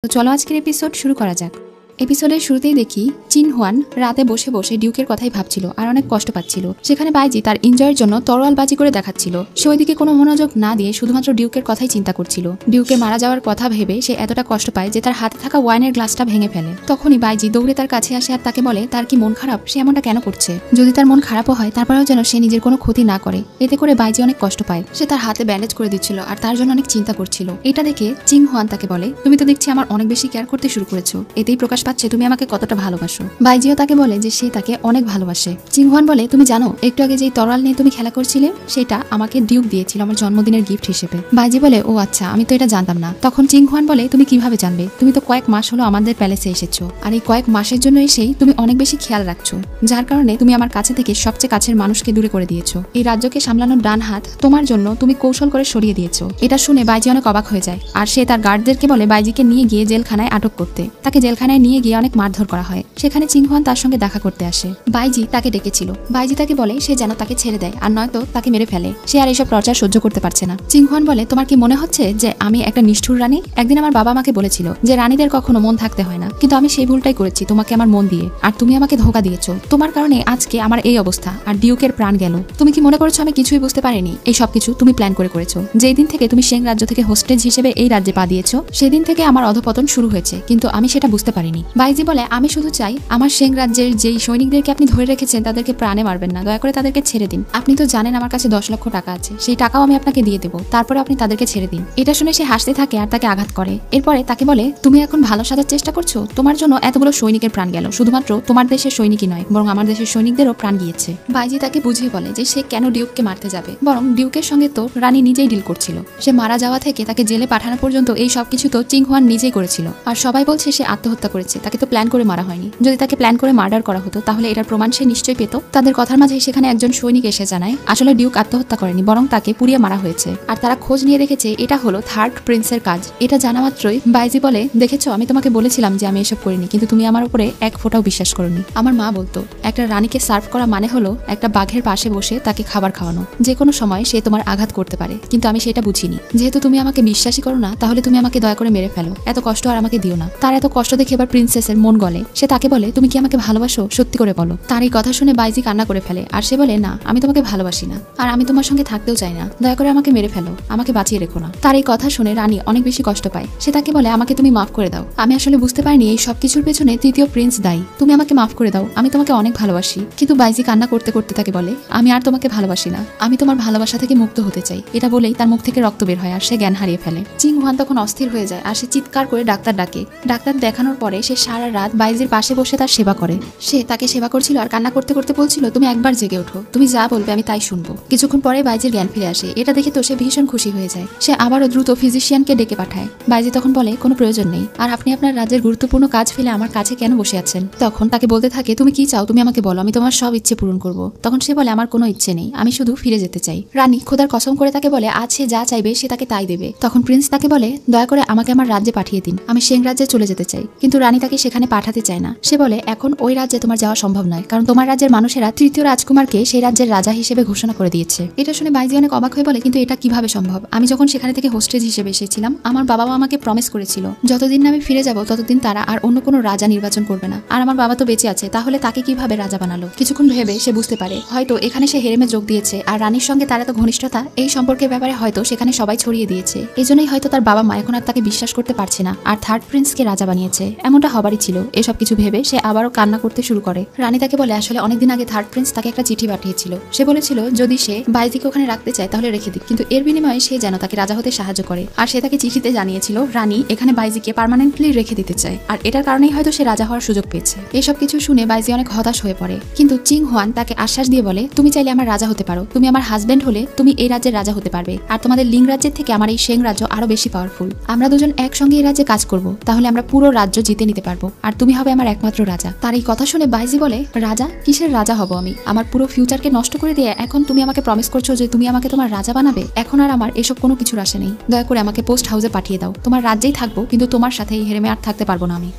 তো চলো আজকের এপিসোড শুরু করা যাক। এপিসোডের শুরুতেই দেখি চিন হুয়ান রাতে বসে বসে ডিউকের কথাই ভাবছিল আর অনেক কষ্ট পাচ্ছিল। সেখানে বাইজি তার এনজয়ের জন্য তরোয়ালবাজি করে দেখাচ্ছিল। সে ওইদিকে কোনো মনোযোগ না দিয়ে শুধুমাত্র ডিউকের কথাই চিন্তা করছিল। ডিউকে মারা যাওয়ার কথা ভেবে সে এতটা কষ্ট পায় যে তার হাতে থাকা ওয়াইনের গ্লাসটা ভেঙে ফেলে। তখনই বাইজি দৌড়ে তার কাছে আসে আর তাকে বলে তার কি মন খারাপ, সে এমনটা কেন করছে। যদি তার মন খারাপও হয় তারপরেও যেন সে নিজের কোনো ক্ষতি না করে। এতে করে বাইজি অনেক কষ্ট পায়। সে তার হাতে ব্যান্ডেজ করে দিচ্ছিল আর তার জন্য অনেক চিন্তা করছিল। এটা দেখে চিং হুয়ান তাকে বলে তুমি তো দেখছি আমার অনেক বেশি কেয়ার করতে শুরু করেছো, এতেই প্রকাশ পাচ্ছে তুমি আমাকে কতটা ভালোবাসো। বাইজিও তাকে বলে যে সে তাকে অনেক ভালোবাসে। চিং হুয়ান বলে তুমি জানো একটু আগে যেই তরোয়াল নিয়ে তুমি খেলা করছিলে সেটা আমাকে ডিউক দিয়েছিল আমার জন্মদিনের গিফট হিসেবে। বাইজি বলে ও আচ্ছা, আমি তো এটা জানতাম না। তখন চিং হুয়ান বলে তুমি কিভাবে জানবে, তুমি তো কয়েক মাস হলো আমাদের প্যালেসে এসেছো আর এই কয়েক মাসের জন্য এসেই তুমি অনেক বেশি খেয়াল রাখছো, যার কারণে তুমি আমার কাছে থেকে সবচেয়ে কাছের মানুষকে দূরে করে দিয়েছো। এই রাজ্যকে সামলানোর ডান হাত তোমার জন্য তুমি কৌশল করে সরিয়ে দিয়েছো। এটা শুনে বাইজি অনেক অবাক হয়ে যায় আর সে তার গার্ডদেরকে বলে বাইজিকে নিয়ে গিয়ে জেলখানায় আটক করতে। তাকে জেলখানায় নিয়ে গিয়ে অনেক মারধর করা হয়। সেখানে চিং হুয়ান তার সঙ্গে দেখা করতে আসে। বাইজি তাকে ডেকেছিল। বাইজি তাকে বলে সে যেন তাকে ছেড়ে দেয় আর নয়তো তাকে মেরে ফেলে। সে আর এইসব টর্চার সহ্য করতে পারছে না। চিং হুয়ান বলে তোমার কি মনে হচ্ছে যে আমি একটা নিষ্ঠুর রানী? একদিন আমার বাবা আমাকে বলেছিল যে রানীদের কখনো মন থাকতে হয় না, কিন্তু আমি সেই ভুলটাই করেছি তোমাকে আমার মন দিয়ে, আর তুমি আমাকে ধোঁকা দিয়েছো। তোমার কারণে আজকে আমার এই অবস্থা আর ডিউকের প্রাণ গেল। তুমি কি মনে করছো আমি কিছুই বুঝতে পারিনি? এই সবকিছু তুমি প্ল্যান করে করেছো। যেই দিন থেকে তুমি শেং রাজ্য থেকে হোস্টেজ হিসেবে এই রাজ্যে পা দিয়েছো সেদিন থেকে আমার অধপতন শুরু হয়েছে, কিন্তু আমি সেটা বুঝতে পারিনি। বাইজি বলে আমি শুধু চাই আমার শেং রাজ্যের যেই সৈনিকদেরকে আপনি ধরে রেখেছেন তাদেরকে প্রাণে মারবেন না, দয়া করে তাদেরকে ছেড়ে দিন। আপনি তো জানেন আমার কাছে 10 লক্ষ টাকা আছে, সেই টাকাও আমি আপনাকে দিয়ে দেবো, তারপরে আপনি তাদেরকে ছেড়ে দিন। এটা শুনে সে হাসতে থাকে আর তাকে আঘাত করে। এরপরে তাকে বলে তুমি এখন ভালো সাজার চেষ্টা করছো, তোমার জন্য এতগুলো সৈনিকের প্রাণ গেল, শুধুমাত্র তোমার দেশের সৈনিকই নয় বরং আমার দেশের সৈনিকদেরও প্রাণ গিয়েছে। বাইজি তাকে বুঝিয়ে বলে যে সে কেন ডিউককে মারতে যাবে, বরং ডিউকের সঙ্গে তো রানী নিজেই ডিল করছিল। সে মারা যাওয়া থেকে তাকে জেলে পাঠানো পর্যন্ত এই সবকিছু তো চিং হুয়ান নিজেই করেছিল। আর সবাই বলছে সে আত্মহত্যা করেছে, তাকে তো প্ল্যান করে মারা হয়নি। যদি তাকে প্ল্যান করে মার্ডার করা হতো তাহলে এটার প্রমাণ সে নিশ্চয়ই পেত। তাদের কথার মাঝে সেখানে একজন সৈনিক এসে জানায় আসলে ডিউক আত্মহত্যা করেনি বরং তাকে পুড়িয়ে মারা হয়েছে, আর তারা খোঁজ নিয়ে দেখেছে এটা হলো থার্ড প্রিন্সের কাজ। এটা জানা মাত্রই বাইজি বলে দেখেছো আমি তোমাকে বলেছিলাম যে আমি এসব করিনি, কিন্তু তুমি আমার উপরে এক ফোঁটাও বিশ্বাস করোনি। আমার মা বলতো একটা রানীকে সার্ভ করা মানে হলো একটা বাঘের পাশে বসে তাকে খাবার খাওয়ানো, যে কোনো সময় সে তোমার আঘাত করতে পারে, কিন্তু আমি সেটা বুঝিনি। যেহেতু তুমি আমাকে বিশ্বাসই করো না তাহলে তুমি আমাকে দয়া করে মেরে ফেলো, এত কষ্ট আর আমাকে দিও না। তার এত কষ্ট দেখে এবার প্রিন্সেসের মন গলে। সে তাকে বলে তুমি কি আমাকে ভালোবাসো, সত্যি করে বলো। তার এই কথা শুনে বাইজি কান্না করে ফেলে আর সে বলে না, আমি তোমাকে ভালোবাসি না আর আমি তোমার সঙ্গে থাকতেও চাই না, দয়া করে আমাকে মেরে ফেলো, আমাকে বাঁচিয়ে রেখো না। তার এই কথা শুনে রানী অনেক বেশি কষ্ট পায়। সে তাকে বলে আমাকে তুমি মাফ করে দাও, আমি আসলে বুঝতে পারিনি এই সবকিছুর পেছনে তৃতীয় প্রিন্স দায়ী, তুমি আমাকে মাফ করে দাও, আমি তোমাকে অনেক ভালোবাসি। কিন্তু বাইজি কান্না করতে করতে তাকে বলে আমি আর তোমাকে ভালোবাসি না, আমি তোমার ভালোবাসা থেকে মুক্ত হতে চাই। এটা বলেই তার মুখ থেকে রক্ত বের হয় আর সে জ্ঞান হারিয়ে ফেলে। চিং হুয়ান তখন অস্থির হয়ে যায় আর সে চিৎকার করে ডাক্তার ডাকে। ডাক্তার দেখানোর পরে সে সারা রাত বাইজির পাশে বসে তার সেবা করে। সে তাকে সেবা করছিল আর কান্না করতে করতে বলছিল তুমি একবার জেগে ওঠো, তুমি যা বলবে আমি তাই শুনবো। কিছুক্ষণ পরে বাইজির জ্ঞান ফিরে আসে। এটা দেখে তো সে ভীষণ খুশি হয়ে যায়। সে আবারও দ্রুত ফিজিশিয়ানকে ডেকে পাঠায়। বাইজি তখন বলে কোনো প্রয়োজন নেই, আর আপনি আপনার রাজ্যের গুরুত্বপূর্ণ কাজ ফেলে আমার কাছে কেন বসে আছেন। তখন তাকে বলতে থাকে তুমি কি চাও, তুমি আমাকে বলো, আমি তোমার সব ইচ্ছে পূরণ করবো। তখন সে বলে আমার কোনো ইচ্ছে নেই, আমি শুধু ফিরে যেতে চাই। রানী খোদার কসম করে তাকে বলে আজ সে যা চাইবে সে তাকে তাই দেবে। তখন প্রিন্স তাকে বলে দয়া করে আমাকে আমার রাজ্যে পাঠিয়ে দিন, আমি শেং রাজ্যে চলে যেতে চাই। কিন্তু রানী তাকে সেখানে পাঠাতে চায় না। সে বলে এখন ওই রাজ্যে তোমার যাওয়া সম্ভব নয়, কারণ তোমার রাজ্যের মানুষেরা তৃতীয় রাজকুমারকে সেই রাজ্যের রাজা হিসেবে ঘোষণা করে দিয়েছে। এটা শুনে বাইজি অনেক অবাক হয়ে বলে কিন্তু এটা কিভাবে সম্ভব? আমি যখন সেখানে থেকে হোস্টেজ হিসেবে এসেছিলাম আমার বাবা মা আমাকে প্রমিস করেছিল যতদিন না আমি ফিরে যাব ততদিন তারা আর অন্য কোনো রাজা নির্বাচন করবে না, আর আমার বাবা তো বেঁচে আছে, তাহলে তাকে কিভাবে রাজা বানালো? কিছুক্ষণ ভেবে সে বুঝতে পারে হয়তো এখানে সে হেরেমে যোগ দিয়েছে আর রানীর সঙ্গে তার এত ঘনিষ্ঠতা এই সম্পর্কের ব্যাপারে হয়তো সেখানে সবাই ছড়িয়ে দিয়েছে। এজন্যই হয়তো তার বাবা মা এখন আর তাকে বিশ্বাস করতে পারছে না আর থার্ড প্রিন্সকে রাজা বানিয়েছে। এমনটা হবারই ছিল। এসব কিছু ভেবে সে আবারও কান্না করতে শুরু করে। রানী তাকে বলে আসলে অনেকদিন আগে থার্ড প্রিন্স তাকে একটা চিঠি পাঠিয়েছিল। সে বলেছিল যদি সে বাইজিকে ওখানে রাখতে চায় তাহলে রেখে দিক, কিন্তু এর বিনিময়ে সে যেন তাকে রাজা হতে সাহায্য করে। আর সে তাকে চিঠিতে জানিয়েছিল রানী এখানে বাইজিকে পার্মানেন্টলি রেখে দিতে চায়, আর এটার কারণেই হয়তো সে রাজা হওয়ার সুযোগ পেয়েছে। এসব কিছু শুনে বাইজি অনেক হতাশ হয়ে পড়ে। কিন্তু চিং হুয়ান তাকে আশ্বাস দিয়ে বলে তুমি চাইলে আমার রাজা হতে পারো, তুমি আমার হাজবেন্ড হলে তুমি এই রাজ্যের রাজা হতে পারবে, আর তোমাদের লিং রাজ্যের থেকে আমার এই শেং রাজ্য আরো বেশি পাওয়ারফুল। আমরা দুজন একসঙ্গে এই রাজ্যে কাজ করব, তাহলে আমরা পুরো রাজ্য জিতে নিতে দিতে পারবো, আর তুমি হবে আমার একমাত্র রাজা। তার এই কথা শুনে বাইজি বলে, রাজা? কিসের রাজা হব আমি? আমার পুরো ফিউচারকে নষ্ট করে দিয়ে এখন তুমি আমাকে প্রমিস করছো যে তুমি আমাকে তোমার রাজা বানাবে? এখন আর আমার এসব কোনো কিছুর আশা নেই। দয়া করে আমাকে পোস্ট হাউসে পাঠিয়ে দাও। তোমার রাজ্যেই থাকবো, কিন্তু তোমার সাথে এই হেরেমে আর থাকতে পারবো না আমি।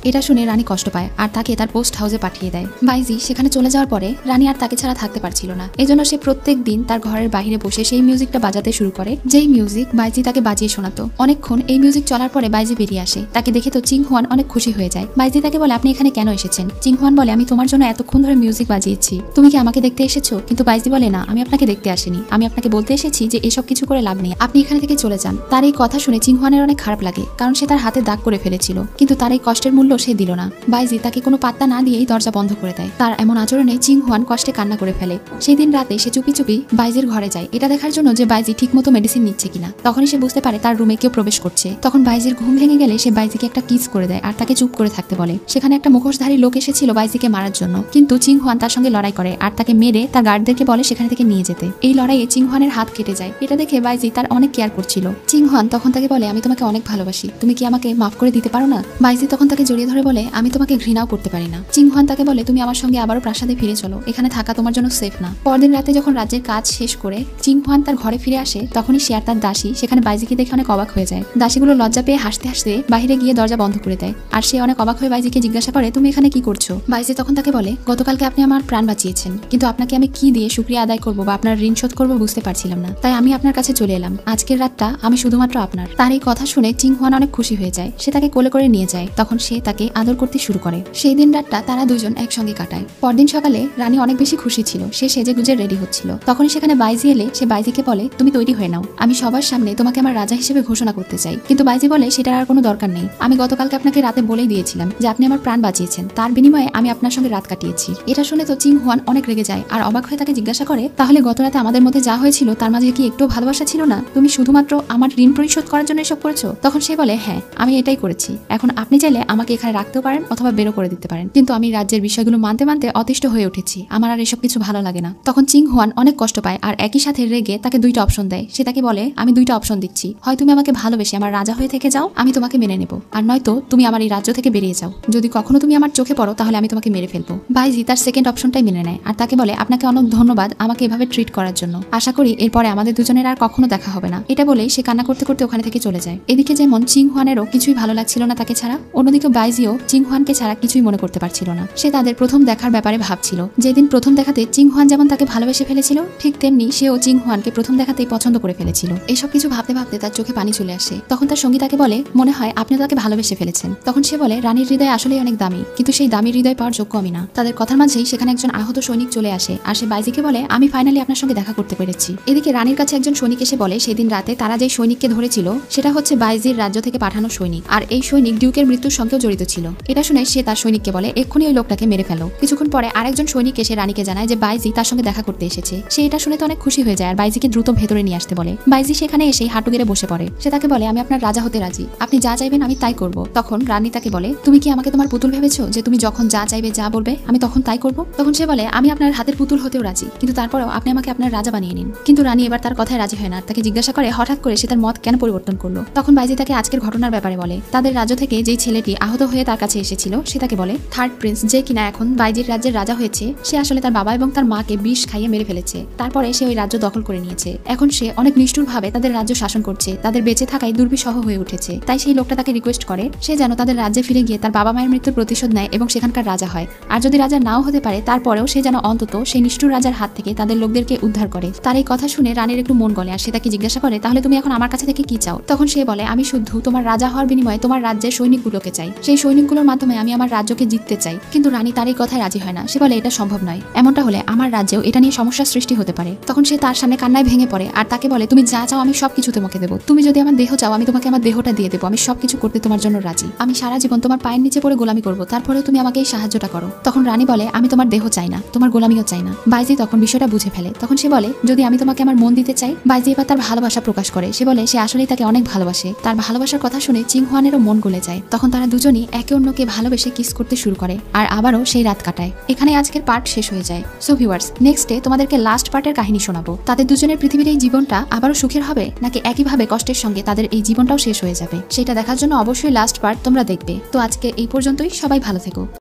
এটা শুনে রানী কষ্ট পায় আর তাকে তার পোস্ট হাউসে পাঠিয়ে দেয়। বাইজি সেখানে চলে যাওয়ার পরে রানী আর তাকে ছাড়া থাকতে পারছিল না। এজন্য সে প্রত্যেক দিন তার ঘরের বাইরে বসে সেই মিউজিকটা বাজাতে শুরু করে, যেই মিউজিক বাইজি তাকে বাজিয়ে শোনাতো। অনেকক্ষণ এই মিউজিক চলার পরে বাইজি বেরিয়ে আসে। তাকে দেখে তো চিং হুয়ান অনেক খুশি হয়ে যায়। বাইজি তাকে বলে, আপনি এখানে কেন এসেছেন? চিং হুয়ান বলে, আমি তোমার জন্য এতক্ষণ ধরে মিউজিক বাজিয়েছি, তুমি কি আমাকে দেখতে এসেছো? কিন্তু বাইজি বলে, না, আমি আপনাকে দেখতে আসিনি, আমি আপনাকে বলতে এসেছি যে এসব কিছু করে লাভ নেই, আপনি এখানে থেকে চলে যান। তার এই কথা শুনে চিং হুয়ানের অনেক খারাপ লাগে, কারণ সে তার হাতে দাগ করে ফেলেছিল, কিন্তু তার এই কষ্টের মূল্য সে দিল না। বাইজি তাকে কোনো পাত্তা না দিয়েই দরজা বন্ধ করে দেয়। তার এমন আচরণে চিং হুয়ান কষ্টে কান্না করে ফেলে। সেই দিন রাতে সে চুপি চুপি বাইজির ঘরে যায়, এটা দেখার জন্য যে বাইজি ঠিক মতো মেডিসিন নিচ্ছে কিনা। তখনই সে বুঝতে পারে তার রুমে কেউ প্রবেশ করছে। তখন বাইজির ঘুম ভেঙে গেলে সে বাইজিকে একটা কিস করে দেয় আর তাকে চুপ করে থাকতে বলে। সেখানে একটা মুখোশধারী লোক এসেছিল বাইজিকে মারার জন্য, কিন্তু চিং হুয়ান তার সঙ্গে লড়াই করে আর তাকে মেরে তার গার্ডদেরকে বলে সেখানে থেকে নিয়ে যেতে। এই লড়াইয়ে চিং হুয়ানের হাত কেটে যায়। এটা দেখে বাইজি তার অনেক কেয়ার করছিল। চিং হুয়ান তখন তাকে বলে, আমি তোমাকে অনেক ভালোবাসি, তুমি কি আমাকে মাফ করে দিতে পারো না? বাইজি তখন তাকে জড়িয়ে ধরে বলে, আমি তোমাকে ঘৃণাও করতে পারি না। চিং হুয়ান তাকে বলে, তুমি আমার সঙ্গে আবারও প্রাসাদে ফিরে চলো, এখানে থাকা তোমার জন্য সেফ না। পরদিন রাতে যখন রাজ্যের কাজ শেষ করে চিং হুয়ান তার ঘরে ফিরে আসে, তখনই সে আর তার দাসী সেখানে বাইজিকে দেখে অনেক অবাক হয়ে যায়। দাসীগুলো লজ্জা পেয়ে হাসতে হাসতে বাইরে গিয়ে দরজা বন্ধ করে দেয়, আর সে অনেক অবাক হয়ে বাইজিকে জিজ্ঞাসা করে, তুমি এখানে কি করছো? বাইজি তখন তাকে বলে, গতকালকে আপনি আমার প্রাণ বাঁচিয়েছেন, কিন্তু আপনাকে আমি কি দিয়ে শুকরিয়া আদায় করবো বা আপনার ঋণ শোধ করবো বুঝতে পারছিলাম না, তাই আমি আপনার কাছে চলে এলাম। আজকের রাতটা আমি শুধুমাত্র আপনার। তার এই কথা শুনে চিং হুয়ান অনেক খুশি হয়ে যায়। সে তাকে কোলে করে নিয়ে যায়। তখন সে তাকে আদর করতে শুরু করে। সেই দিন রাতটা তারা দুজন একসঙ্গে কাটায়। পরদিন সকালে রানী অনেক বেশি খুশি ছিল। সে সেজে গুজে রেডি হচ্ছিল। তখন সেখানে বাইজি এলে সে বাইজিকে বলে, তুমি তৈরি হয়ে নাও, আমি সবার সামনে তোমাকে আমার রাজা হিসেবে ঘোষণা করতে চাই। কিন্তু বাইজি বলে, সেটার আর কোনো দরকার নেই, আমি গতকালকে আপনাকে রাতে বলেই দিয়েছিলাম যে আপনি আমার প্রাণ বাঁচিয়েছেন, তার বিনিময়ে আমি আপনার সঙ্গে রাত কাটিয়েছি। এটা শুনে তো চিং হুয়ান অনেক রেগে যায় আর অবাক হয়ে তাকে জিজ্ঞাসা করে, তাহলে গত রাতে আমাদের মধ্যে যা হয়েছিল তার মাঝে কি একটু ভালোবাসা ছিল না? তুমি শুধুমাত্র আমার ঋণ পরিশোধ করার জন্য এসব করেছো? তখন সে বলে, হ্যাঁ, আমি এটাই করেছি। এখন আপনি চাইলে আমাকে এখানে রাখতেও পারেন অথবা বেরো করে দিতে পারেন, কিন্তু আমি রাজ্যের বিষয়গুলো মানতে মানতে অতিষ্ঠ হয়ে উঠেছি, আমার আর এসব কিছু ভালো লাগে না। তখন চিং হুয়ান অনেক কষ্ট পায় আর একই সাথে রেগে তাকে দুইটা অপশন দেয়। সে তাকে বলে, আমি দুইটা অপশন দিচ্ছি, হয় তুমি আমাকে ভালোবেসে আমার রাজা হয়ে থেকে যাও, আমি তোমাকে মেনে নেব, আর নয়তো তুমি আমার এই রাজ্য থেকে বেরিয়ে যাও। যদি কখনো তুমি আমার চোখে পড়ো তাহলে আমি তোমাকে মেরে ফেলবো। বাইজি তার সেকেন্ড অপশনটাই মেনে নেয় আর তাকে বলে, আপনাকে অনেক ধন্যবাদ আমাকে এভাবে ট্রিট করার জন্য, আশা করি এরপরে আমাদের দুজনের আর কখনো দেখা হবে না। এটা বলেই সে কান্না করতে করতে ওখানে থেকে চলে যায়। এদিকে যেমন চিং হুয়ানেরও কিছুই ভালো লাগছিল না তাকে ছাড়া, অন্যদিকে বাইজিও চিং হুয়ানকে ছাড়া কিছুই মনে করতে পারছিল না। সে তাদের প্রথম দেখার ব্যাপারে ভাবছিল। যেদিন প্রথম দেখাতে চিং হুয়ান যেমন তাকে ভালোবেসে ফেলেছিল, ঠিক তেমনি সেও চিং হুয়ানকে প্রথম দেখাতেই পছন্দ করে ফেলেছিল। এইসব কিছু ভাবতে ভাবতে তার চোখে পানি চলে আসে। তখন তার সঙ্গী তাকে বলে, মনে হয় আপনি তাকে ভালোবেসে ফেলেছেন। তখন সে বলে, রানীর হৃদয় আসলেই অনেক দামি, কিন্তু সেই দামি হৃদয় পাওয়ার যোগ্য আমি না। তাদের কথার মাঝেই সেখানে একজন আহত সৈনিক চলে আসে আর সে বাইজিকে বলে, আমি ফাইনালি আপনার সঙ্গে দেখা করতে পেরেছি। এদিকে রানীর কাছে একজন সৈনিক এসে বলে, সেদিন রাতে তারা যে সৈনিককে ধরেছিল সেটা হচ্ছে বাইজির রাজ্য থেকে পাঠানো সৈনিক, আর এই সৈনিক ডিউকের মৃত্যুর সঙ্গেও জড়িত ছিল। এটা শুনে সে তার সৈনিককে বলে, এক্ষুনি ওই লোকটাকে মেরে ফেলো। কিছুক্ষণ পরে আরেকজন সৈনিক এসে রানীকে জানায় যে বাইজি তার সঙ্গে দেখা করতে এসেছে। সে এটা শুনে তো অনেক খুশি হয়ে যায় আর বাইজিকে দ্রুত ভেতরে নিয়ে আসতে বলে। বাইজি সেখানে এসে হাঁটু গেড়ে বসে পড়ে। সে তাকে বলে, আমি আপনার রাজা হতে রাজি, আপনি যা চাইবেন আমি তাই করব। তখন রানী তাকে বলে, তুমি কি আমাকে তোমার পুতুল ভেবেছো যে তুমি যখন যা চাইবে যা বলবে আমি তখন তাই করব? তখন সে বলে, আমি আপনার হাতের পুতুল হতেও রাজি, কিন্তু তারপরেও আপনি আমাকে আপনার রাজা বানিয়ে নিন। কিন্তু রানী এবার তার কথায় রাজি হয় না। তাকে জিজ্ঞাসা করে হঠাৎ করে সে তার মত কেন পরিবর্তন করলো। তখন বাইজি তাকে আজকের ঘটনার ব্যাপারে বলে। তাদের রাজ্য থেকে যেই ছেলেটি আহত হয়ে তার কাছে এসেছিল সে তাকে বলে, থার্ড প্রিন্স যে কিনা এখন বাইজির রাজ্যের রাজা হয়েছে, সে আসলে তার বাবা এবং তার মাকে বিষ খাইয়ে মেরে ফেলেছে। তারপরে সে ওই রাজ্য দখল করে নিয়েছে। এখন সে অনেক নিষ্ঠুরভাবে তাদের রাজ্য শাসন করছে, তাদের বেঁচে থাকায় দুর্বিষহ হয়ে উঠেছে। তাই সেই লোকটা তাকে রিকোয়েস্ট করে সে যেন তাদের রাজ্যে ফিরে গিয়ে তার বাবা মায়ের মৃত্যুর প্রতিশোধ নেয় এবং সেখানকার রাজা হয়। আর যদি রাজা নাও হতে পারে তারপরেও সে যেন অন্তত সেই নিষ্ঠুর রাজার হাত থেকে তাদের লোকদেরকে উদ্ধার করে। তার এই কথা শুনে রানীর একটু মন গলে আর সে তাকে জিজ্ঞাসা করে, তাহলে তুমি এখন আমার কাছে থেকে কি চাও? তখন সে বলে, আমি শুধু তোমার রাজা হওয়ার বিনিময়ে তোমার রাজ্যের সৈনিকগুলোকে চাই, সেই সৈনিকগুলোর মাধ্যমে আমি আমার রাজ্যকে জিততে চাই। কিন্তু রানী তার এই কথায় রাজি হয় না। সে বলে, এটা সম্ভব নয়, এমনটা হলে আমার রাজ্যেও এটা নিয়ে সমস্যার সৃষ্টি হতে পারে। তখন সে তার সামনে কান্নায় ভেঙে পড়ে আর তাকে বলে, তুমি যা চাও আমি সবকিছু তোমাকে দেবো, তুমি যদি আমার দেহ চাও আমি তোমাকে আমার দেহটা দিয়ে দেবো, আমি সবকিছু করতে তোমার জন্য রাজি, আমি সারা জীবন তোমার পায়ের নিচে পড়ে গোলামি করবো, তারপরেও তুমি আমাকে এই সাহায্যটা করো। তখন রানী বলে, আমি তোমার দেহ চাই না, তোমার গোলামিও চাই না। বাইজি তখন বিষয়টা বুঝে ফেলে। তখন সে বলে, যদি আমি তোমাকে আমার মন দিতে চাই। বাইজি এবার তার ভালোবাসা প্রকাশ করে। সে বলে সে আসলেই তাকে অনেক ভালোবাসে। তার ভালোবাসার কথা শুনে চিং হুয়ানেরও মন গলে যায়। তখন তারা দুজনই একে অন্যকে ভালোবেসে কিস করতে শুরু করে আর আবারও সেই রাত কাটায়। এখানে আজকের পার্ট শেষ হয়ে যায়। সো ভিউয়ার্স, নেক্সট ডে তোমাদেরকে লাস্ট পার্টের কাহিনী শোনাবো। তাদের দুজনের পৃথিবীর এই জীবনটা আবারও সুখের হবে নাকি একইভাবে কষ্টের সঙ্গে তাদের এই জীবনটাও শেষ হয়ে যাবে, সেটা দেখার জন্য অবশ্যই লাস্ট পার্ট তোমরা দেখবে। তো আজকে এই পর্যন্তই, সবাই ভালো থেকো।